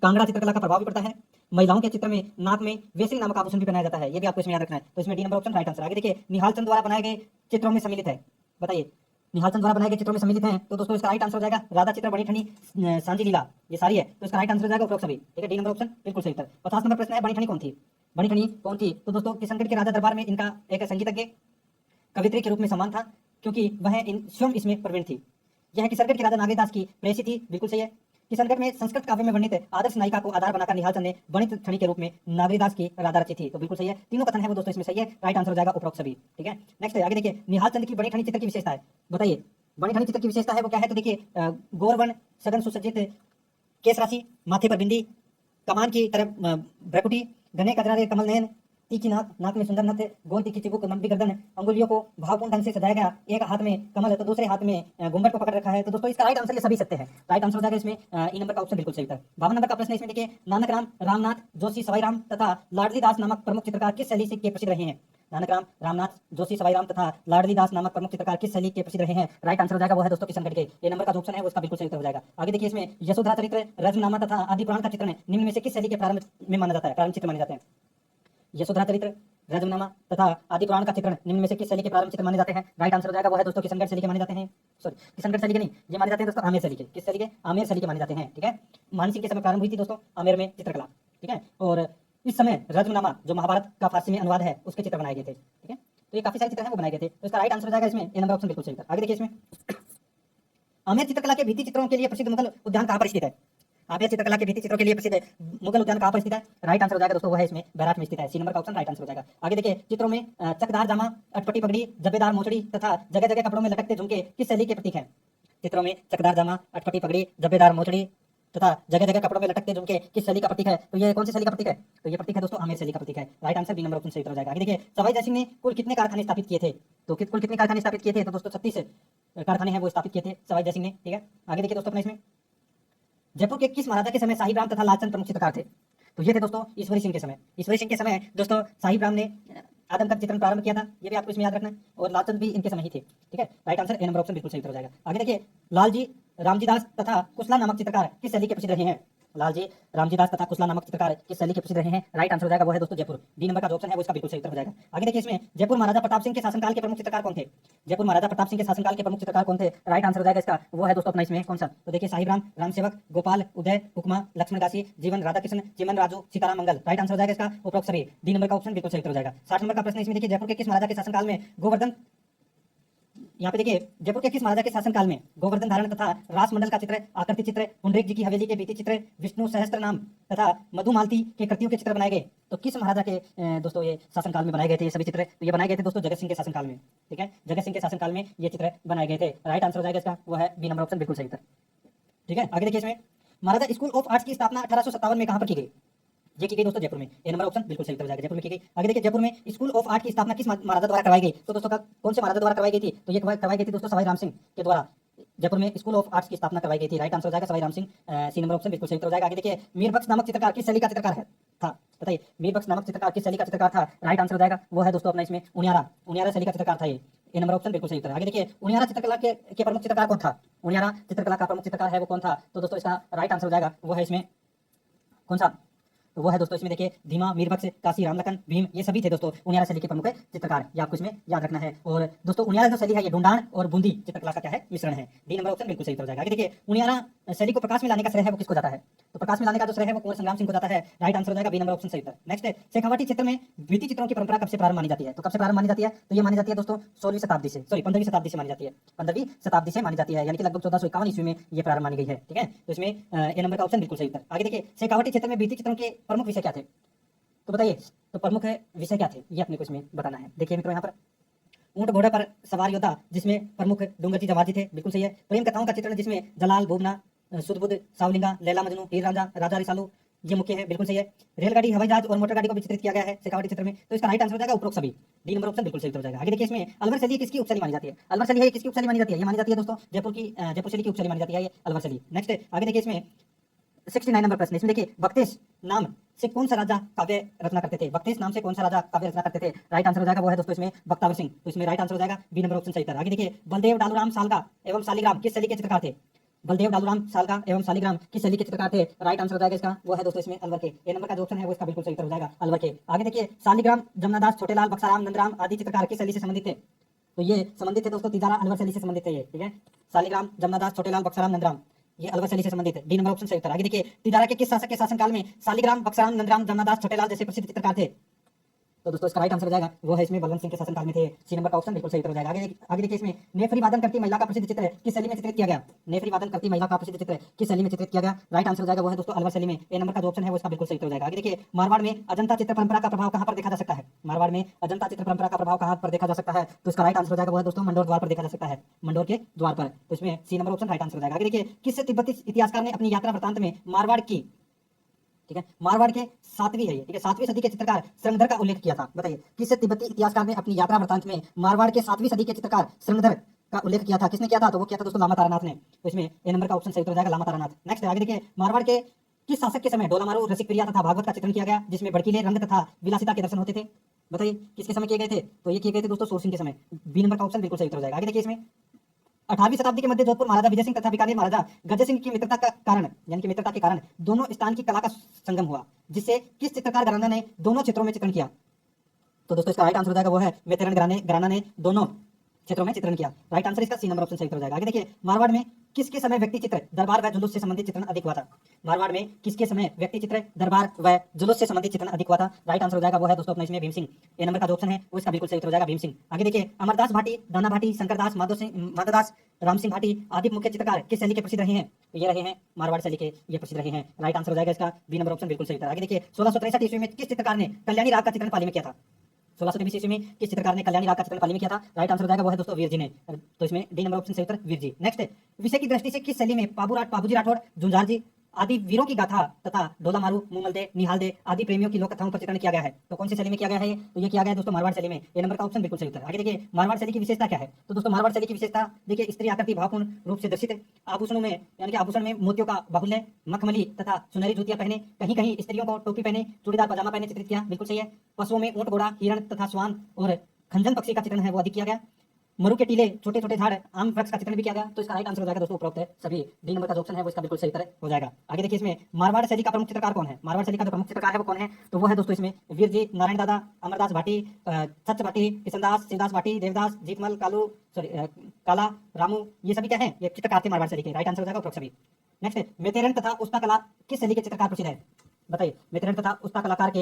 कांगड़ा चित्रकला का प्रभाव भी पड़ता है। महिलाओं के चित्र में नाक में वेसिल नामक आभूषण भी पहनाया जाता है, ये भी आपको इसमें याद रखना है। तो इसमें D number option right answer. आगे देखिए निहाल चंद द्वारा बनाए गए चित्रों में सम्मिलित है, बताइए निहाल चंद द्वारा बनाए गए चित्रों में सम्मिलित हैं तो दोस्तों इसका राइट आंसर हो जाएगा राधा चित्र बनी ठनी सांझी लीला, ये सारी है। तो इसका राइट आंसर हो जाएगा उपरोक्त सभी, ठीक है। डी नंबर ऑप्शन बिल्कुल सही उत्तर। 50 नंबर प्रश्न है बनी ठनी कौन थी? बनी ठनी कौन थी? तो दोस्तों किशनगढ़ के राजा दरबार में इनका एक संगीतज्ञ कवित्री के रूप में सम्मान था क्योंकि वह स्वयं इसमें प्रवीण थी। यह किशनगढ़ के राजा नागरीदास की प्रेयसी थी, बिल्कुल सही है। किशनगढ़ में संस्कृत काव्य में वर्णित आदर्श नायिका को आधार बनाकर निहाल चंद ने बणित ठनी के रूप में नागरीदास की राधा रची थी, तो बिल्कुल सही है। तीनों कथन है वो दोस्तों इसमें सही है, राइट आंसर हो जाएगा उपरोक्त सभी, ठीक है। नेक्स्ट है आगे देखिए निहाल चंद की बणी ठनी चित्र की विशेषता है, बताइए बणी ठनी चित्र की विशेषता है वो क्या है? तो देखिए गौरवन सघन सुसज्जित केश राशि, माथे पर बिंदी, कमान की तरफ भ्रकुटी, घने कजरारे कमल नयन, तीखी नाक, नाक में सुंदर नथ, गोल तीखी चिबुक, लंबी गर्दन, अंगुलियों को भावपूर्ण ढंग से सजाया गया, एक हाथ में कमल है तो दूसरे हाथ में गुम्बद को पकड़ रखा है। तो दोस्तों इसका राइट आंसर ये सभी सत्य है, राइट आंसर हो जाएगा इसमें ई नंबर का ऑप्शन बिल्कुल सही था। 52 नंबर का प्रश्न इसमें देखिए नानक राम, रामनाथ जोशी सवाई राम तथा लाडली दास नामक प्रमुख चित्रकार किस शैली के प्रसिद्ध रहे हैं? नानक राम, रामनाथ जोशी सवाई राम तथा लाडली दास नामक प्रमुख चित्रकार किस शैली के प्रसिद्ध रहे हैं? राइट आंसर हो जाएगा वो है दोस्तों किशनगढ़ के। ये नंबर का ऑप्शन है वो इसका बिल्कुल सही उत्तर हो जाएगा। आगे देखिए इसमें यशोधरा चरित्र, रजनामा तथा आदि पुराण का चित्रण निम्न में से किस शैली के प्रारंभ में माना जाता है? प्रारंभ चित्र माने जाते हैं। यशोधरा चरित्र, रजनामा तथा आदि पुराण का चित्रण निम्न में से किस शैली के प्रारंभ चित्र माने जाते हैं? राइट आंसर हो जाएगा वो है दोस्तों किशनगढ़ शैली के माने जाते हैं, सॉरी किशनगढ़ शैली के नहीं, ये माने जाते हैं दोस्तों आमेर शैली के। किस शैली के? आमेर शैली के माने जाते हैं, ठीक है। मानसिंह के समय प्रारंभ हुई थी दोस्तों आमेर में चित्रकला, ठीक है। और इस समय रजनामा जो महाभारत का फारसी में अनुवाद है उसके चित्र बनाए गए थे, ठीक है। तो ये काफी सारे चित्र हैं वो बनाए गए थे, तो इसका राइट आंसर हो जाएगा इसमें ए नंबर ऑप्शन बिल्कुल सही था। आगे देखिए इसमें आमेर चित्रकला के भित्ति चित्रों के लिए प्रसिद्ध मुगल उद्यान कहाँ पर स्थित है? आमेर चित्रकला के भित्ति चित्रों के लिए प्रसिद्ध मुगल उद्यान कहाँ पर स्थित है? राइट आंसर हो जाएगा दोस्तों वो है इसमें बैराट में स्थित है, सी नंबर का ऑप्शन राइट आंसर हो जाएगा। आगे देखिए चित्रों में चकदार जामा, अटपटी पगड़ी, जब्बेदार मोचड़ी तथा जगह जगह कपड़ों में लटकते झुमके किस शैली के प्रतीक हैं? चित्रों में चकदार जामा, अटपटी पगड़ी, जब्बेदार मोचड़ी तथा जगह जगह कपड़ों में लटकते झुमके किस शैली का प्रतीक है? तो ये कौन सी शैली का प्रतीक है? तो ये प्रतीक है दोस्तों आमेर शैली का प्रतीक है, right answer B number option सही हो जाएगा। आगे देखिए सवाई जयसिंह ने कुल कितने कारखाने स्थापित किए थे? तो कुल कितने कारखाने स्थापित किए थे? तो दोस्तों 36 कारखाने हैं वो स्थापित किए थे सवाई जयसिंह ने, ठीक है। आगे देखिए दोस्तों अपने इसमें जयपुर के किस महाराजा के समय साहिब राम तथा लालचंद प्रमुख चित्रकार थे? तो ये थे दोस्तों ईश्वरी सिंह के समय। ईश्वरी सिंह के समय दोस्तों साहिब राम ने आदम का चित्रण प्रारंभ किया था, ये भी आपको इसमें याद रखना है। और लालचंद भी इनके समय ही थे, ठीक है। Right answer A number option बिल्कुल सही हो जाएगा। आगे देखिए लालजी रामजी दास तथा कुशला नामक चित्रकार किस शैली के प्रसिद्ध रहे हैं? लालजी रामजी दास तथा कुशला नामक चित्रकार किस शैली के प्रसिद्ध रहे हैं? राइट आंसर हो जाएगा वो है दोस्तों जयपुर, डी नंबर का जो ऑप्शन है वो इसका बिल्कुल सही उत्तर हो जाएगा। आगे देखिए इसमें जयपुर महाराजा प्रताप सिंह के शासनकाल के प्रमुख चित्रकार कौन थे? जयपुर महाराजा प्रताप सिंह के शासनकाल के प्रमुख चित्रकार कौन थे? राइट आंसर हो जाएगा इसका वो है दोस्तों अपना इसमें कौन सा? तो देखिए साहिब राम, राम सेवक, गोपाल, उदय, हुक्मा, लक्ष्मण काशी, जीवन, राधा कृष्ण, चिमन राजू, सीताराम मंगल। राइट आंसर हो जाएगा इसका उपरोक्त सभी, डी नंबर का ऑप्शन बिल्कुल सही उत्तर हो जाएगा। 60 नंबर का प्रश्न इसमें देखिए जयपुर के किस महाराजा के शासनकाल में गोवर्धन यहाँ पे देखिए जयपुर के किस महाराजा के शासनकाल में गोवर्धन धारण तथा रासमंडल का चित्र, आकृति चित्र, पुंडरीक जी की हवेली के भित्ति चित्र, विष्णु सहस्त्र नाम तथा मधुमालती के कृतियों के चित्र बनाए गए? तो किस महाराजा के दोस्तों ये शासनकाल में बनाए गए थे ये सभी चित्र? तो ये बनाए गए थे दोस्तों जगत सिंह के शासनकाल में। ठीक है, जगत सिंह के शासनकाल में ये चित्र बनाए गए थे। राइट आंसर हो जाएगा इसका वो है बी नंबर ऑप्शन, बिल्कुल सही उत्तर। ठीक है, आगे देखिए इसमें महाराजा स्कूल ऑफ आर्ट्स की स्थापना 1857 में कहां पर की गई? ये की गई दोस्तों जयपुर में। ए नंबर ऑप्शन बिल्कुल सही उत्तर हो जाएगा, जयपुर में की गई। आगे देखिए जयपुर में स्कूल ऑफ आर्ट की स्थापना किस महाराजा द्वारा करवाई गई? तो दोस्तों कौन से महाराजा द्वारा करवाई गई थी? तो ये करवाई गई थी दोस्तों सवाई राम सिंह के द्वारा जयपुर में स्कूल ऑफ आर्ट्स की स्थापना करवाई गई थी। राइट आंसर हो जाएगा Sawai Ram Singh, C number option बिल्कुल सही उत्तर हो जाएगा। आगे देखिए मीरबख्श नामक चित्रकार किस शैली का चित्रकार है था? बताइए मीरबख्श नामक चित्रकार किस शैली का चित्रकार था? राइट आंसर हो जाएगा वो है दोस्तों अपना इसमें उनियारा शैली का चित्रकार था ये। ए नंबर ऑप्शन बिल्कुल सही उत्तर। आगे देखिए उनियारा चित्रकला के प्रमुख चित्रकार कौन था? उनियारा चित्रकला का प्रमुख चित्रकार है वो कौन था? तो दोस्तों इसका राइट आंसर हो जाएगा वो है इसमें कौन सा? तो वो है दोस्तों इसमें देखिए धीमा, मीरबख्श, काशी रामलखन, भीम, ये सभी थे दोस्तों उनियारा शैली के प्रमुख चित्रकार। ये आपको इसमें याद रखना है। और दोस्तों उनियारा जो शैली है ये ढूंढान और बूंदी चित्रकला का क्या है? मिश्रण है। डी नंबर ऑप्शन बिल्कुल सही उत्तर हो जाएगा। आगे देखिए उनियारा शैली को प्रकाश में लाने का श्रेय है वो किसको जाता है? तो प्रकाश में लाने का जो श्रेय है वो कुंवर संग्राम सिंह को जाता है। राइट आंसर हो जाएगा बी नंबर ऑप्शन सही उत्तर। नेक्स्ट है शेखावाटी क्षेत्र में भित्ति चित्रों की परंपरा कब से प्रारंभ मानी जाती है? तो कब से प्रारंभ मानी जाती है? तो ये मानी जाती है दोस्तों 16वीं शताब्दी से, सॉरी 15वीं शताब्दी से मानी जाती है। 15वीं शताब्दी से मानी जाती है, यानी कि लगभग 1451 ईस्वी में ये प्रारंभ मानी गई है। ठीक है, तो इसमें ए नंबर का ऑप्शन बिल्कुल सही उत्तर। आगे देखिए शेखावाटी क्षेत्र में भित्ति चित्रों के प्रमुख विषय क्या थे? तो बताइए तो प्रमुख विषय क्या थे ये अपने को इसमें बताना है। देखिए मित्रों यहाँ पर ऊंट घोड़े पर सवार योद्धा जिसमें प्रमुख डूंगर जी जवाहर जी थे, बिल्कुल सही है। प्रेम कथाओं का चित्रण जिसमें जलाल, भूमना, सुधबुद्ध, सावलिंगा, लैला मजनू, हीर रांझा, राजा रिसालू, ये मुख्य है, बिल्कुल सही है। रेलगाड़ी, हवाई जहाज और मोटर गाड़ी को भी चित्रित किया गया है शेखावाटी चित्र में। तो इसका राइट आंसर हो जाएगा उपरोक्त सभी। डी नंबर ऑप्शन बिल्कुल सही हो जाएगा। आगे देखिए इसमें अलवर शैली किसकी उपशैली मानी जाती है? अलवर शैली है किसकी उपशैली मानी जाती है? ये मानी जाती है दोस्तों जयपुर शैली की उपशैली मानी जाती है ये अलवर शैली। नेक्स्ट आगे देखिए इसमें 69 नंबर प्रश्न, इसमें देखिए बख्तेश नाम से कौन सा राजा काव्य रचना करते थे? बख्तेश नाम से कौन सा राजा काव्य रचना करते थे? राइट आंसर हो जाएगा वो है दोस्तों इसमें बख्तावर सिंह। तो इसमें राइट आंसर हो जाएगा बी नंबर ऑप्शन सही था। आगे देखिए बलदेव डालूराम सालगा एवं शालिग्राम किस शैली के चित्रकार थे? बलदेव डालूराम सालगा एवं शालिग्राम किस शैली के चित्रकार थे? राइट आंसर हो जाएगा इसका वो है दोस्तों इसमें अलवर के। ए नंबर का जो ऑप्शन है वो इसका बिल्कुल सही उत्तर हो जाएगा अलवर के। आगे देखिए शालिग्राम, जमुनादास, छोटेलाल, बक्साराम, नंदराम आदि चित्रकार किस शैली से संबंधित थे? तो ये संबंधित थे दोस्तों तिजारा अलवर शैली से संबंधित है ये। ठीक है, शालिग्राम, जमुनादास, छोटेलाल, बक्साराम, नंदराम ये अलवर शैली से संबंधित है। डी नंबर ऑप्शन सही उत्तर। आगे देखिए तिजारा के किस शासक के शासनकाल में शालिग्राम, बक्साराम, नंदराम, जमुनादास, छोटेलाल जैसे प्रसिद्ध चित्रकार थे? तो दोस्तों इसका राइट आंसर हो जाएगा वो है इसमें बलवंत सिंह के शासनकाल में थे। सी नंबर का ऑप्शन बिल्कुल सही उत्तर हो जाएगा। आगे देखिए इसमें नेफरी वादन करती महिला का प्रसिद्ध चित्र किस शैली में चित्रित किया गया? नेफरी वादन करती महिला का प्रसिद्ध चित्र किस शैली में चित्रित किया गया? राइट आंसर हो जाएगा वो है दोस्तों अलवर शैली में। ए नंबर का जो ऑप्शन है वो इसका बिल्कुल सही उत्तर हो जाएगा। आगे देखिए मारवाड़ में अजंता चित्र परंपरा का प्रभाव कहां पर देखा जा सकता है? मारवाड़ में अजंता चित्र परंपरा का प्रभाव कहां पर देखा जा सकता है? तो इसका राइट आंसर हो जाएगा वो है दोस्तों मंडोर द्वार पर देखा जा सकता है, मंडोर के द्वार पर। तो इसमें C number option right answer हो जाएगा। आगे देखिए किस तिब्बती इतिहासकार ने अपनी यात्रा वृत्तांत में मारवाड़ की, ठीक है, मारवाड़ के 7वीं है ये, ठीक है, 7वीं सदी के चित्रकार श्रृंगधर का उल्लेख किया था? बताइए किस तिब्बती इतिहासकार ने अपनी यात्रा वृत्तांत में मारवाड़ के 7वीं सदी के चित्रकार श्रृंगधर का उल्लेख किया था? किसने किया था? तो वो किया था दोस्तों लामा तारानाथ ने। तो इसमें ए नंबर का ऑप्शन सही हो जाएगा लामा तारानाथ। नेक्स्ट आगे देखिए मारवाड़ के किस शासक के समय डोलामारू, रसिकप्रिया तथा भागवत का चित्रण किया गया जिसमें भड़कीले रंग तथा विलासिता के दर्शन होते थे? बताइए किसके समय किए गए थे? तो ये किए गए थे दोस्तों सूरसिंह के समय। बी नंबर का ऑप्शन बिल्कुल सही हो जाएगा। आगे देखिए इसमें 18वीं शताब्दी के मध्य जोधपुर महाराजा विजय सिंह तथा बीकानेर महाराजा गजय सिंह की मित्रता का कारण, यानी कि मित्रता के कारण दोनों स्थान की कला का संगम हुआ जिससे किस चित्रकार घराना ने दोनों क्षेत्रों में चित्रण किया? तो दोस्तों इसका राइट आंसर हो जाएगा वो है मेतरण घराना ने दोनों क्षेत्रों में चित्रण किया। राइट आंसर इसका सी नंबर ऑप्शन सही हो जाएगा। आगे देखिए मारवाड़ में किसके समय व्यक्ति चित्र, दरबार व जुलूस से संबंधित चित्रण अधिक हुआ था? मारवाड़ में किसके समय व्यक्ति चित्र, दरबार व जुलूस से संबंधित चित्रण अधिक हुआ था? राइट आंसर हो जाएगा वो है दोस्तों अपने इसमें भीम सिंह। ए नंबर का जो ऑप्शन है वो इसका बिल्कुल सही हो जाएगा भीम सिंह। आगे देखिए अमरदास भाटी, दाना भाटी, शंकरदास, माधवदास, राम सिंह भाटी आदि मुख्य चित्रकार किस शैली के प्रसिद्ध रहे हैं? तो ये रहे हैं मारवाड़ शैली के, ये प्रसिद्ध रहे हैं। राइट आंसर हो जाएगा इसका बी नंबर ऑप्शन बिल्कुल सही था। आगे देखिए 1663 ईस्वी में किस चित्रकार ने कल्याणी राग का चित्रण पाली में किया था? 1623 ईस्वी में किस चित्रकार ने कल्याणी राग का चित्रण पाली में किया था? राइट आंसर हो जाएगा वो है दोस्तों वीर जी ने। तो इसमें डी नंबर ऑप्शन सही उत्तर वीर जी। नेक्स्ट विषय की दृष्टि से किस शैली में पाबूजी राठौड़, झुंझार जी आदि वीरों की गाथा तथा डोलामारू, मूमलदे, निहालदे आदि प्रेमियों की लोक कथाओं पर चित्रण किया गया है? तो कौन सी शैली में किया गया है ये? तो ये किया गया है दोस्तों मारवाड़ शैली में। ए नंबर का ऑप्शन बिल्कुल सही उत्तर। आगे देखिए मारवाड़ शैली की विशेषता क्या है? तो दोस्तों मारवाड़ शैली की विशेषता देखिए स्त्री आकृति भावपूर्ण रूप से दर्शित, आभूषणों में यानी कि आभूषण में मोतियों का बाहुल्य, मखमली तथा सुनहरी जूतियां पहने, कहीं कहीं स्त्रियों को टोपी पहने, चूड़ीदार पजामा पहने चित्रित किया, बिल्कुल सही है। पशुओं में ऊंट, घोड़ा, हिरण तथा स्वान और खंजन पक्षी का चित्रण है वो अधिक किया गया। मरु के टीले, छोटे छोटे झाड़, आम वृक्ष का चित्रण भी किया गया। तो इसका राइट आंसर हो जाएगा दोस्तों उपरोक्त है सभी। डी नंबर का जो ऑप्शन है वो इसका बिल्कुल सही उत्तर हो जाएगा। आगे देखिए इसमें मारवाड़ शैली का प्रमुख चित्रकार कौन है? मारवाड़ शैली का जो प्रमुख चित्रकार है वो कौन है? तो वो है दोस्तों इसमें वीर जी, नारायण दादा, अमरदास भाटी, सच भाटी, किशनदास, शिवदास भाटी, देवदास, जीतमल, काला, रामू, ये सभी क्या है? ये चित्रकार थे मारवाड़ शैली के। राइट आंसर हो जाएगा उपरोक्त सभी। नेक्स्ट मेतेरन तथा उस्ता कला किस शैली के चित्रकार प्रसिद्ध है? बताइए मेतेरन तथा उस्ता कलाकार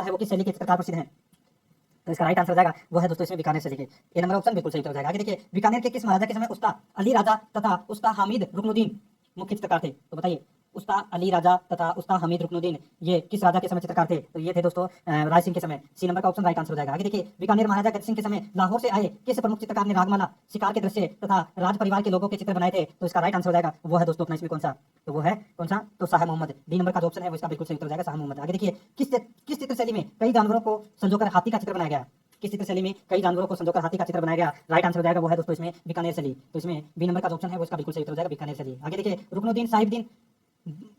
है वो किस शैली के चित्रकार प्रसिद्ध है? तो इसका राइट आंसर हो जाएगा वो है दोस्तों इसमें बीकानेर से लिखे। ए नंबर ऑप्शन बिल्कुल सही उत्तर हो जाएगा। आगे देखिए बीकानेर के किस महाराजा के समय उस्ताद अली राजा तथा उस्ताद हामिद रुकनुद्दीन मुख्य चित्रकार थे? तो बताइए उस्ताद अली राजा तथा उस्ताद हामिद रुकनुद्दीन ये किस राजा के समय चित्रकार थे? तो ये थे दोस्तों राय सिंह के समय। सी नंबर का ऑप्शन राइट आंसर हो जाएगा। आगे देखिए बीकानेर महाराजा गज सिंह के समय लाहौर से आए किस प्रमुख चित्रकार ने रागमाला शिकार के दृश्य तथा राज परिवार के लोगों के चित्र बनाए थे? तो इसका राइट आंसर हो जाएगा वो है दोस्तों अपना इसमें कौन सा? तो वो है कौन सा? तो शाह मोहम्मद। डी नंबर का जो ऑप्शन है वो इसका बिल्कुल सही उत्तर हो जाएगा शाह मोहम्मद। आगे देखिए किस चित्रशैली में कई जानवरों को संजोकर हाथी का चित्र बनाया गया? किस चित्रशैली में कई जानवरों को संजोकर हाथी का चित्र बनाया गया? राइट आंसर हो जाएगा वो है दोस्तों इसमें बीकानेर शैली। तो इसमें बी नंबर का जो ऑप्शन है वो इसका बिल्कुल सही उत्तर हो जाएगा बीकानेर शैली। आगे देखिए रुकनुद्दीन साहिबुद्दीन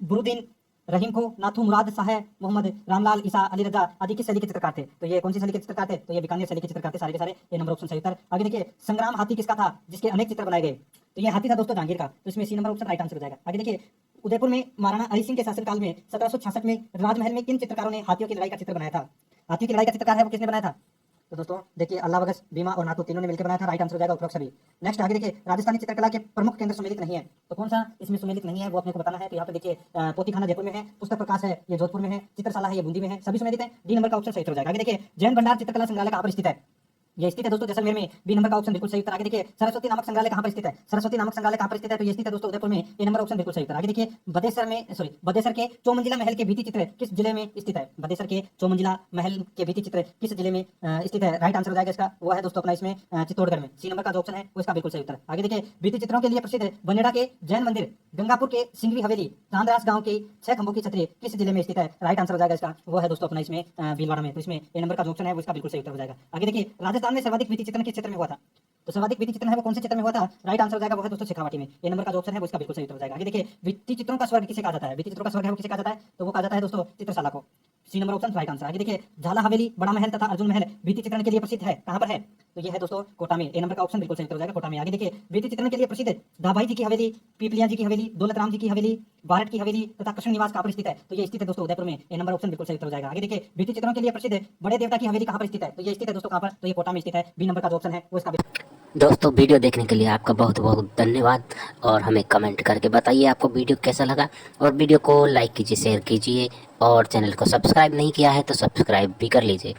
बुरुद्दीन रहीम खो नाथू मुराद शाह मोहम्मद रामलाल ईसा अली रजा आदि किस शैली के चित्रकार थे? तो ये कौन सी शैली के चित्रकार थे? तो ये बीकानेर शैली के चित्रकार थे सारे के सारे। ये नंबर ऑप्शन सही उत्तर। आगे देखिए संग्राम हाथी किसका था जिसके अनेक चित्र बनाए गए? तो ये हाथी था दोस्तों जहांगीर का। तो इसमें C number option right answer हो जाएगा। आगे देखिए उदयपुर में महाराणा अली सिंह के शासनकाल में 1766 में राजमहल में किन चित्रकारों ने हाथियों की लड़ाई का चित्र बनाया था? हाथियों की लड़ाई का चित्रकार है वो किसने बनाया था? तो दोस्तों देखिए अल्लाह बख्श बीमा और नाथू तीनों ने मिलकर बनाया था। राइट आंसर हो जाएगा उपरोक्त सभी। नेक्स्ट आगे देखिए राजस्थानी चित्रकला के प्रमुख केंद्र सुमेलित नहीं है। तो कौन सा इसमें सुमेलित नहीं है वो अपने को बताना है। तो यहाँ पे देखिए पोथीखाना जयपुर में है, पुस्तक प्रकाश है ये जोधपुर में है, चित्रशाला है ये बूंदी में है, सभी सुमेलित है। डी नंबर का ऑप्शन सही हो जाएगा। आगे देखिए जैन भंडार चित्रकला संग्रहालय कहाँ पर स्थित है? ये स्थित है दोस्तों जैसलमेर में। बी नंबर का ऑप्शन बिल्कुल सही उत्तर। आगे देखिए सरस्वती नामक संग्रहालय कहाँ पर स्थित है? सरस्वती नामक संग्रहालय कहाँ पर स्थित है? तो ये स्थित है दोस्तों उदयपुर में। ए नंबर ऑप्शन बिल्कुल सही उत्तर। आगे देखिए बदेसर के चौमंजिला महल के भित्ति चित्र किस जिले में स्थित है? बदेसर के चौमंजिला महल के भित्ति चित्र किस जिले में स्थित है? राइट आंसर हो जाएगा इसका वो है दोस्तों अपना इसमें चित्तौड़गढ़ में। सी नंबर का जो ऑप्शन है वो इसका बिल्कुल सही उत्तर। आगे देखिए भित्ति चित्रों के लिए प्रसिद्ध बनेड़ा के जैन मंदिर गंगापुर के सिंगरी हवेली चांदरास गांव की 6 खंभों की छतरी किस जिले में स्थित है? राइट आंसर हो जाएगा इसका वो है दोस्तों अपना इसमें भीलवाड़ा में। तो इसमें ए नंबर का जो ऑप्शन है वो इसका बिल्कुल सही उत्तर हो जाएगा। आगे देखिए राजस्थान में सर्वाधिक भित्ति चित्रण किस क्षेत्र में हुआ था? तो सर्वाधिक भित्ति चित्रण है वो कौन से क्षेत्र में हुआ था? राइट आंसर हो जाएगा वो है दोस्तों शेखावाटी में। ए नंबर का जो ऑप्शन है वो इसका बिल्कुल सही उत्तर हो जाएगा। आगे देखिए भित्ति चित्रों का स्वर्ग किसे कहा जाता है? भित्ति चित्रों का स्वर्ग है वो किसे कहा जाता है? तो वो कहा जाता है दोस्तों चित्रशाला को। C number option right answer. आगे देखिए झाला हवेली बड़ा महल तथा अर्जुन महल भित्ति चित्रण के लिए प्रसिद्ध है, कहां पर है? तो ये है दोस्तों कोटा में। ए नंबर का ऑप्शन बिल्कुल सही उत्तर हो जाएगा कोटा में। आगे देखिए भित्ति चित्रण के लिए प्रसिद्ध दाभाई जी की हवेली, पीपलिया जी की हवेली, दौलत राम जी की हवेली, बारट की हवेली तथा कृष्ण निवास कहां पर स्थित है? तो ये स्थित है दोस्तों उदयपुर में। ए नंबर ऑप्शन बिल्कुल सही उत्तर हो जाएगा। आगे देखिए भित्ति चित्रों के लिए प्रसिद्ध बड़े देवता की हवेली कहां पर स्थित है? तो ये स्थित है दोस्तों कहां पर? तो ये कोटा में स्थित है। बी नंबर का जो ऑप्शन है वो इसका दोस्तों वीडियो देखने के लिए आपका बहुत बहुत धन्यवाद और हमें कमेंट करके बताइए आपको वीडियो कैसा लगा और वीडियो को लाइक कीजिए, शेयर कीजिए और चैनल को सब्सक्राइब नहीं किया है तो सब्सक्राइब भी कर लीजिए।